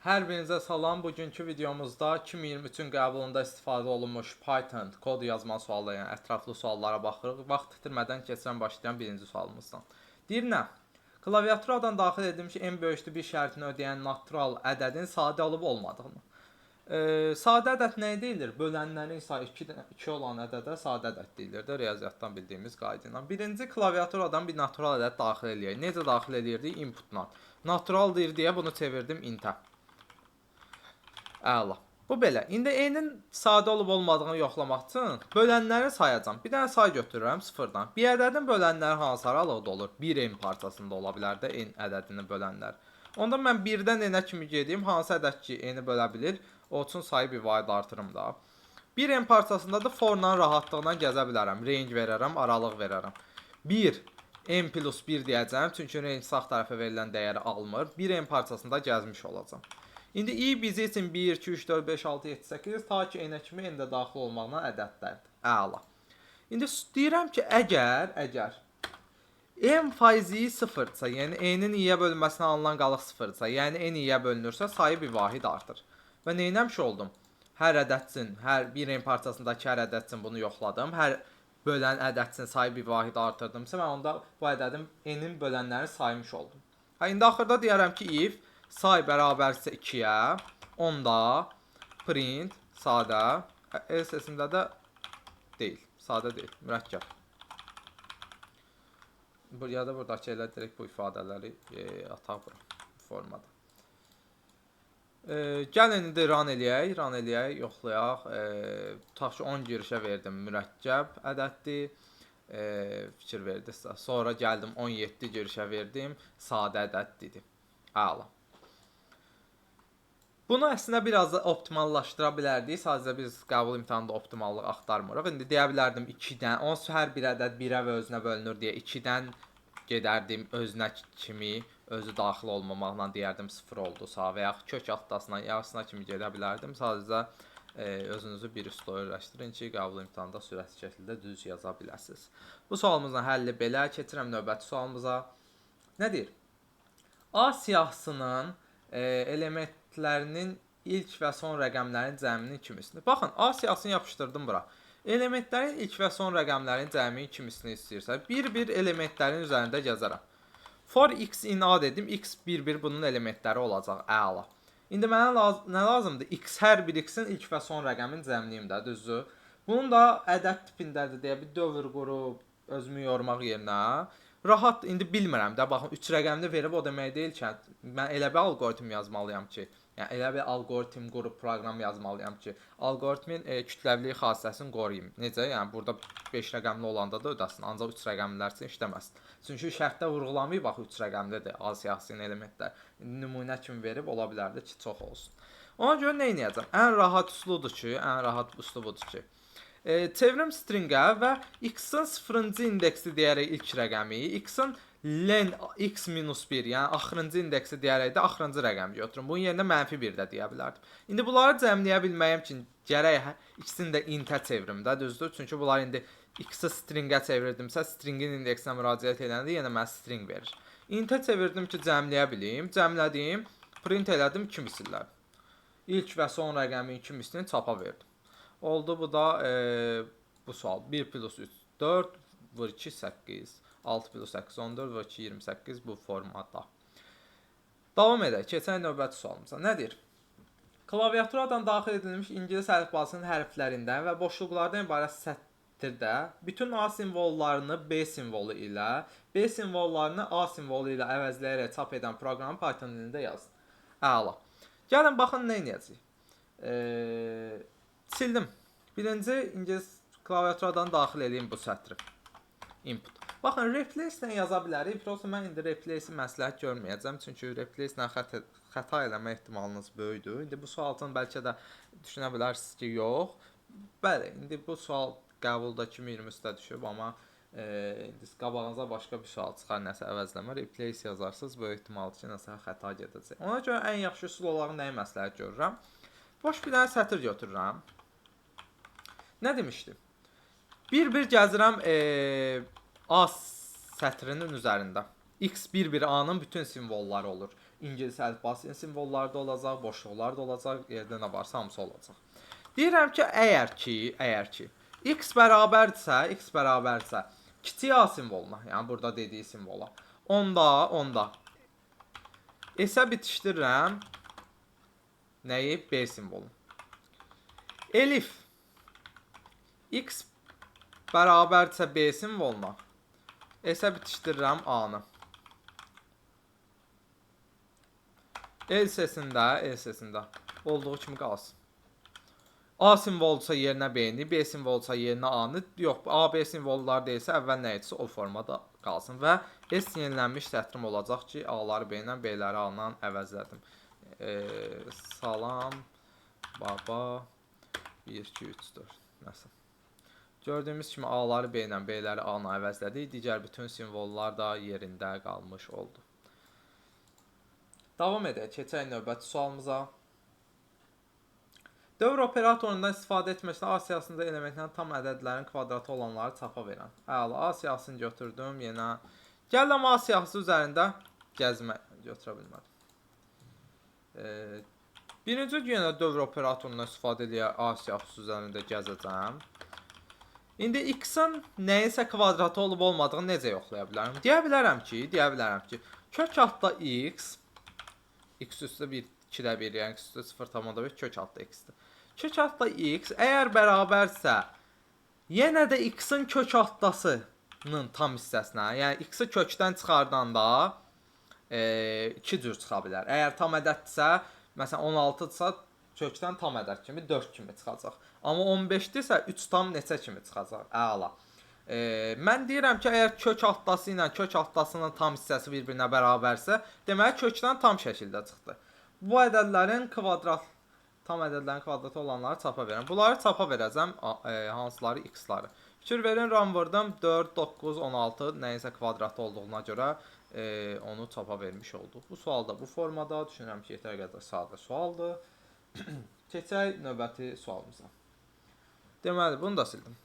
Hər birinizə salam. Bugünkü videomuzda 2023-cün qəbulunda istifadə olunmuş Python kod yazma sualları, yəni ətraflı suallara baxırıq. Vaxt itirmədən keçən başlayan birinci sualımızdan. Deyir nə? Klaviaturadan daxil edilmiş en böyüklü bir şərtini ödəyən natural ədədin sadə olub olmadığını. Sadə ədəd nə deyilir? Bölənlərin sayı 2 olan ədədə sadə ədəd deyilir də riyaziyyatdan bildiyimiz qayda ilə. Birinci klaviaturadan bir natural ədəd daxil eləyək. Necə daxil eləyirdik? Inputla. Natural deyir deyə bunu çevirdim intə. Əla. Bu belə. İndi n-in sadə olub olmadığını yoxlamaq üçün bölənləri sayacağam. Bir dənə say götürürəm sıfırdan. Bir ədədin bölənləri hansı aralıqda olur? 1 n parçasında ola bilər də n ədədinin bölənləri. Onda mən 1-dən n-ə kimi gedeyim. Hansı ədəd ki n-i bölə bilir? O üçün sayı bir vahid artırım da. 1 n parçasında da for-la rahatlıqla gəzə bilərəm. Range verərəm, aralıq verərəm. 1 n plus 1 deyəcəm. Çünki range sağ tərəfə verilən dəyəri almır. 1 n parçasında gəzmiş olacam. İndi i bizi üçün 1, 2, 3, 4, 5, 6, 7, 8 ta ki n-ə kimi n də daxil olmaqla ədədlərdir. Əla. İndi deyirəm ki, əgər n faizi sıfırdsa, yəni n-in i-yə bölünməsinə alınan qalıq sıfırdsa, yəni n i-yə bölünürsə sayı bir vahid artır. Və neyləmiş oldum? Hər ədəd üçün, hər bir n parçasındakı hər ədəd üçün bunu yoxladım. Hər bölən ədəd üçün sayı bir vahid artırdımsa, mən onda bu ədədin n-in bölənlərini saymış oldum. İndi axırda deyərəm ki, if say bərabərsə 2-yə, onda print sadə, səsində də deyil, sadə deyil, mürəkkəb. Ya da buradakı elə direkt bu ifadələri ataq bura formada. Gəlin indi run eləyək, yoxlayaq. Tutaq ki 10 girişə verdim, mürəkkəb ədəddir, fikir verdinizsə. Sonra gəldim 17 girişə verdim, sadə ədəd dedim. Əla. Bunu əslində biraz da optimallaşdıra bilərdik. Sadəcə biz qəbul imtahanında optimallıq axtarmırıq. İndi deyə bilərdim 2-dən, onsuz hər bir ədəd 1-ə və özünə bölünür deyə 2-dən gedərdim özünə kimi, özü daxil olmamaqla deyərdim 0 oldusa və yaxud kök altdasına, yarısına kimi gedə bilərdim. Sadəcə özünüzü bir üstə öyrəşdirin ki, qəbul imtahanında sürətli şəkildə düz yaza biləsiniz. Bu sualımızın həlli belə. Keçirəm növbəti sualımıza. Nə deyir? A siyahısının elementlərinin ilk və son rəqəmlərin cəminin kimisini. Baxın, A siyahısını yapışdırdım bura. Elementlərin ilk və son rəqəmlərin cəminin kimisini istəyirsə, bir-bir elementlərin üzərində gəzərəm. For x in A dedim, x bir-bir bunun elementləri olacaq, əla. İndi mənə nə lazımdır? X hər bir x-in ilk və son rəqəmin cəmliyim də, düzdür? Bunun da ədəd tipindədir deyə bir dövr qurub özümü yormaq yerinə. Rahat, indi bilmirəm də, baxın 3 rəqəmini verib o demək deyil ki, mən elə bir algoritm yazmalıyam ki, yəni elə bir algoritm qurub proqram yazmalıyam ki, algoritmin kütləviliyi xassəsini qoruyayım. Necə? Yəni burada 5 rəqəmli olanda da ödəsin, ancaq 3 rəqəmlilər üçün işləməsin. Çünki şərtdə vurğulamayıb bax 3 rəqəmlidir A siyahısının elementlər. Nümunə kimi verib ola bilərdi ki, çox olsun. Ona görə nə edəcəm? Ən rahat üslubudur ki, çevrim stringə və x-in 0-cı indeksi deyərək ilk rəqəmi, x-in len x-1, yəni axırıncı indeksi deyərək də axırıncı rəqəmi götürün. Bunun yerinə -1 də deyə bilərdim. İndi bunları cəmləyə bilməyim üçün gərək ikisini də int-ə çevrim də, düzdür? Çünki bunlar indi x-i stringə çevirdimsə, stringin indeksinə müraciət edəndə yenə mənə string verir. Int-ə çevirdim ki, cəmləyə bilim. Cəmlədim, print elədim kimisilər. İlk və son rəqəmin kimisini çapa verdim. Oldu bu da bu sual. 1 plus 3 4 vur 2 8. 6 plus 8 14 vur 2 28 bu formada. Davam edək. Keçən növbəti sualımıza. Nədir? Klaviaturadan daxil edilmiş ingilis əlifbasının hərflərindən və boşluqlardan ibarət sətirdə bütün A simvollarını B simvolu ilə, B simvollarını A simvolu ilə əvəzləyərək çap edən proqramı Python dilində yazın. Əla. Gəlin baxın nə edəcəyik. Sildim. Birinci ingilis klaviaturadan daxil edeyim bu sətri. Input. Baxın, replace ilə yaza bilərik. Prosta mən indi replace-i məsləhət görməyəcəm. Çünki replace ilə xəta eləmə ehtimalınız böyükdür. İndi bu sual üçün bəlkə də düşünə bilərsiniz ki, yox. Bəli, indi bu sual qəbulda 2023-də düşüb, amma indi qabağınıza başqa bir sual çıxar, nəsə əvəzləmə. Replace yazarsınız, böyük ehtimaldır ki, nəsə xəta gedəcək. Ona görə ən yaxşı üsul olaraq nəyi məsləhət görürəm? Boş bir dənə sətr götürürəm. Nə demişdim? Bir-bir gəzirəm A sətrinin üzərində. X bir-bir A-nın bütün simvolları olur. İngilis əlifbası simvolları da olacaq, boşluqlar da olacaq, yerdə nə varsa hamısı olacaq. Deyirəm ki, əgər ki, x bərabərdirsə, kiçik A simvoluna, yəni burada dediyi simvola, onda S-ə bitişdirirəm nəyi? B simvolunu. Elif x bərabərdirsə B simvoluna, S-ə bitişdirirəm A-nı. L-səsində olduğu kimi qalsın. A simvolsa yerinə B-ni, B simvolsa yerinə A-nı, yox, A, B simvollar deyilsə, əvvəl nə etsə o formada qalsın və S yenilənmiş sətrim olacaq ki, A-ları B ilə, B-ləri A-la əvəzlədim. Salam, baba, 1, 2, 3, 4, nəsə. Gördüyümüz kimi A-ları B ilə, B-ləri A-la əvəzlədik, digər bütün simvollar da yerində qalmış oldu. Davam edək, keçək növbəti sualımıza. Dövr operatorundan istifadə etməklə A siyahısında elementlərin tam ədədlərin kvadratı olanları çapa verən. Əla, A siyahısını götürdüm, yenə. Gəldim A siyahısı üzərində gəzmə götürə bilmədim. Birinci yenə dövr operatorundan istifadə edək A siyahısı üzərində gəzəcəm. İndi x-in nəyinsə kvadratı olub olmadığını necə yoxlaya bilərəm? Deyə bilərəm ki, kök altda x üstə 1, 2-də 1, yəni x üstə 0,1 kök altda x-dir. Kök altda x əgər bərabərsə, yenə də x-in kök altdasının tam hissəsinə, yəni x-i kökdən çıxardanda 2 cür çıxa bilər. Əgər tam ədəddirsə, məsələn 16-dırsa, kökdən tam ədəd kimi 4 kimi çıxacaq. Amma 15-dirsə 3 tam neçə kimi çıxacaq? Əla. Mən deyirəm ki, əgər kök altdası ilə kök altdasının tam hissəsi bir-birinə bərabərsə, deməli kökdən tam şəkildə çıxdı. Bu ədədlərin tam ədədlərin kvadratı olanları çapa verəm. Bunları çapa verəcəm, hansıları x-ları. Fikir verin, ram vurdum, 4, 9, 16 nəyinsə kvadratı olduğuna görə onu çapa vermiş olduq. Bu sual da bu formada, düşünürəm ki, yetər qədər sadə sualdır. Keçək növbəti sualımıza. Deməli, bunu da sildim.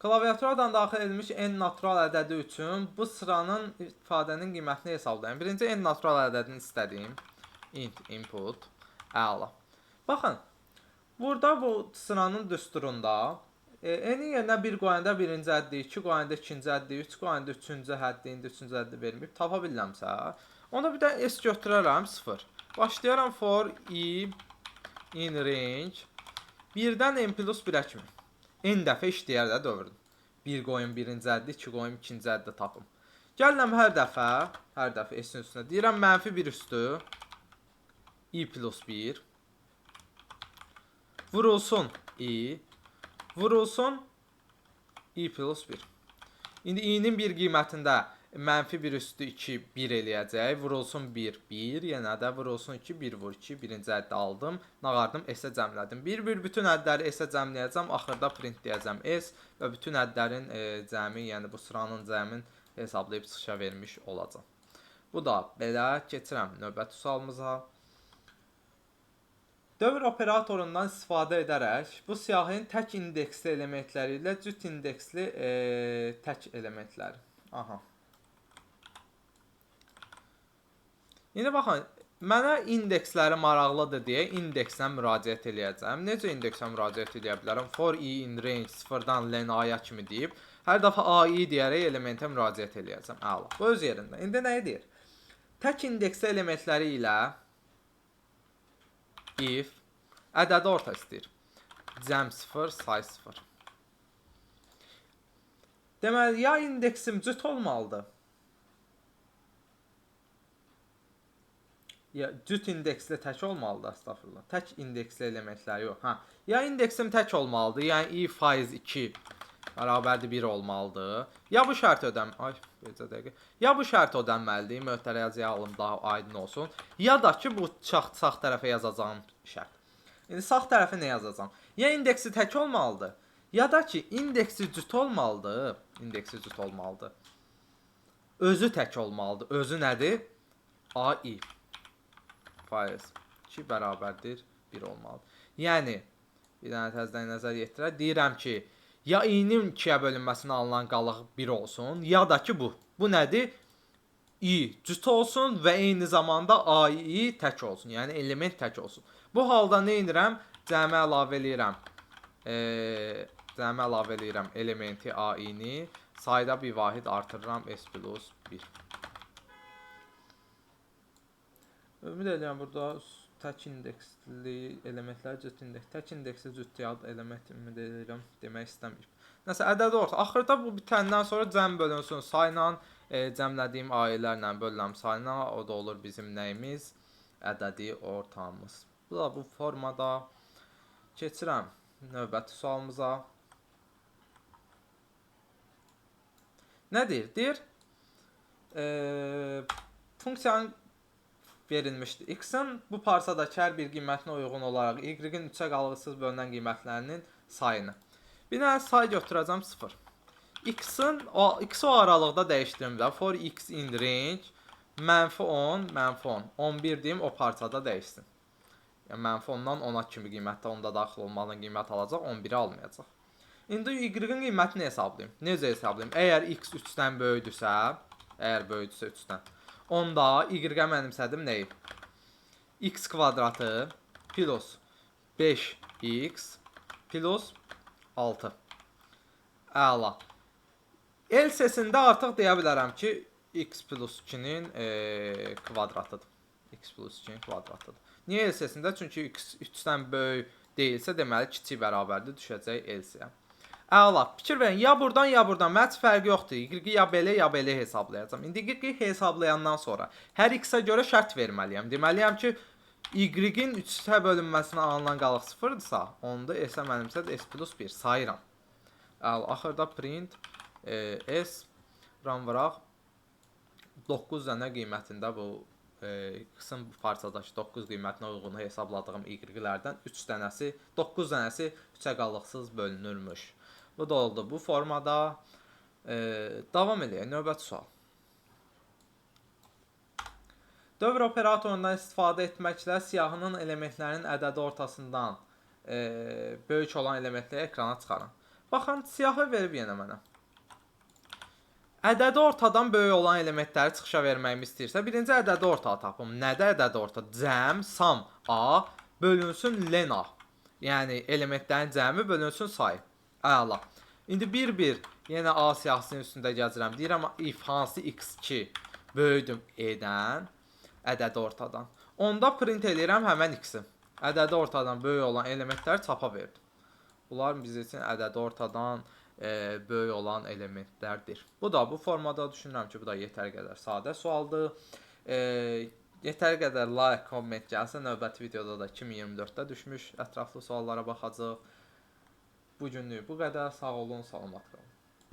Klaviaturadan daxil edilmiş n natural ədədi üçün bu sıranın ifadənin qiymətini hesablayın. Birinci n natural ədədini istədiyim. Int input. Əla. Baxın, burada bu sıranın düsturunda n-in yerinə 1 qoyanda birinci həddi, 2 qoyanda ikinci həddi, 3 qoyanda üçüncü həddi, indi üçüncü həddi verməyib. Tapa bilirəmsə, onda bir də s götürərəm 0. Başlayaram for i in range 1-dən n plus 1-ə kimi. N dəfə işləyər də dövrdüm. 1 qoyun birinci həddi, 2 qoyun ikinci həddi tapım. Gəlirəm hər dəfə s-in üstünə deyirəm mənfi 1 üstü i plus 1 vurulsun i plus 1. İndi i-nin bir qiymətində mənfi 1 üstü 2 1 eləyəcək. Vurulsun 1 1, yenə də vurulsun 2 1 vur 2. Birinci əddi aldım, nağardım, s-ə cəmlədim. Bir bütün ədləri s-ə cəmləyəcəm, axırda print deyəcəm s və bütün ədlərin cəmi, yəni bu sıranın cəmin hesablayıb çıxışa vermiş olacaq. Bu da belə. Keçirəm növbəti sualımıza. Dövr operatorundan istifadə edərək bu siyahının tək indeksli elementləri ilə cüt indeksli tək elementləri. Aha. İndi baxın, mənə indeksləri maraqlıdır deyə indekslə müraciət eləyəcəm. Necə indekslə müraciət edə bilərəm? For i in range 0-dan len a-ya kimi deyib, hər dəfə a-i deyərək elementə müraciət eləyəcəm. Əla. Bu öz yerində. İndi nə edir? Tək indeksli elementləri ilə if ədədi orta istəyir. Cəm 0, say 0. Deməli, ya indeksim cüt olmalıdır. Ya cüt indeksli tək olmalıdır, estağfurullah. Tək indeksli elementləri yox. Ya indeksim tək olmalıdır, yəni i faiz 2 bərabərdir 1 olmalıdır. Ya bu şərt Ya bu şərt ödənməlidir, möhtərəziyə alım daha aydın olsun. Ya da ki, bu sağ tərəfə yazacağım şərt. İndi sağ tərəfə nə yazacağam? Ya indeksi tək olmalıdır, ya da ki, indeksi cüt olmalıdır. Özü tək olmalıdır. Özü nədir? AI. Faiz 2 bərabərdir 1 olmalıdır. Yəni, bir dənə təzədən nəzər yetirək. Deyirəm ki, ya i-nin 2-yə bölünməsində alınan qalıq 1 olsun, ya da ki bu. Bu nədir? i cüt olsun və eyni zamanda ai tək olsun. Yəni element tək olsun. Bu halda nə edirəm? Cəmi əlavə eləyirəm. Cəmi əlavə eləyirəm elementi ai-ni. Sayda bir vahid artırıram s plus 1. Ümid edirəm burada tək indeksli elementlər cüt indeks, tək indeksli cüt yad element ümid edirəm demək istəmir. Nəsə ədədi orta. Axırda bu bitəndən sonra cəm bölünsün sayla, cəmlədiyim ailələrlə bölünəm sayına, o da olur bizim nəyimiz? Ədədi ortamız. Bu da bu formada. Keçirəm növbəti sualımıza. Nə deyir? Deyir, funksiyanın verilmişdir. X-in bu parçadakı hər bir qiymətinə uyğun olaraq Y-in 3-ə qalıqsız bölünən qiymətlərinin sayını. Bir dənə say götürəcəm 0. X-i o aralıqda dəyişdirim də. For X in range -10, -10. 11 deyim, o parçada dəyişsin. Yəni -10-dan 10-a kimi qiymətdə onda daxil olmalı qiymət alacaq, 11-i almayacaq. İndi Y-in qiymətini hesablayayım. Necə hesablayayım? Əgər X 3-dən böyüdürsə, 3-dən, onda Y-ə mənimsədim nəyi? X kvadratı plus 5X plus 6. Əla. LCS-də artıq deyə bilərəm ki, X plus 2-nin kvadratıdır. X plus 2-nin kvadratıdır. Niyə LCS-də? Çünki X 3-dən böyük deyilsə, deməli kiçik bərabərdir, düşəcək LC-yə. Əla. Fikir verin, ya buradan, ya buradan. Məncə fərqi yoxdur. Y-i ya belə hesablayacağam. İndi Y-i hesablayandan sonra hər X-ə görə şərt verməliyəm. Deməliyəm ki, Y-in 3-ə bölünməsinə alınan qalıq 0-dırsa, onda S-ə mənimsə S plus 1 sayıram. Əla. Axırda print S ram vıraq 9 dənə qiymətində bu X-in bu parçadakı 9 qiymətinə uyğun hesabladığım Y-lərdən 9 dənəsi 3-ə qalıqsız bölünürmüş. Bu da oldu bu formada. Davam edək. Növbəti sual. Dövr operatorundan istifadə etməklə siyahının elementlərinin ədədi ortasından böyük olan elementləri ekrana çıxarın. Baxın, siyahı verib yenə mənə. Ədədi ortadan böyük olan elementləri çıxışa verməyimi istəyirsə, birinci ədədi ortağı tapım. Nədə ədədi orta? Cəm, sam, A bölünsün len A. Yəni, elementlərin cəmi bölünsün sayı. Əla. İndi 1-1 yenə A siyahısının üstündə gəzirəm. Deyirəm, if hansı x2 böyüdüm E-dən, ədədi ortadan. Onda print edirəm həmən x-i. Ədədi ortadan böyük olan elementləri çapa verdim. Bunlar biz üçün ədədi ortadan böyük olan elementlərdir. Bu da bu formada düşünürəm ki, bu da yetər qədər sadə sualdır. Yetər qədər like, komment gəlsə, növbəti videoda da 2024-də düşmüş ətraflı suallara baxacaq. Bu günlük bu qədər. Sağ olun, salamat qalın.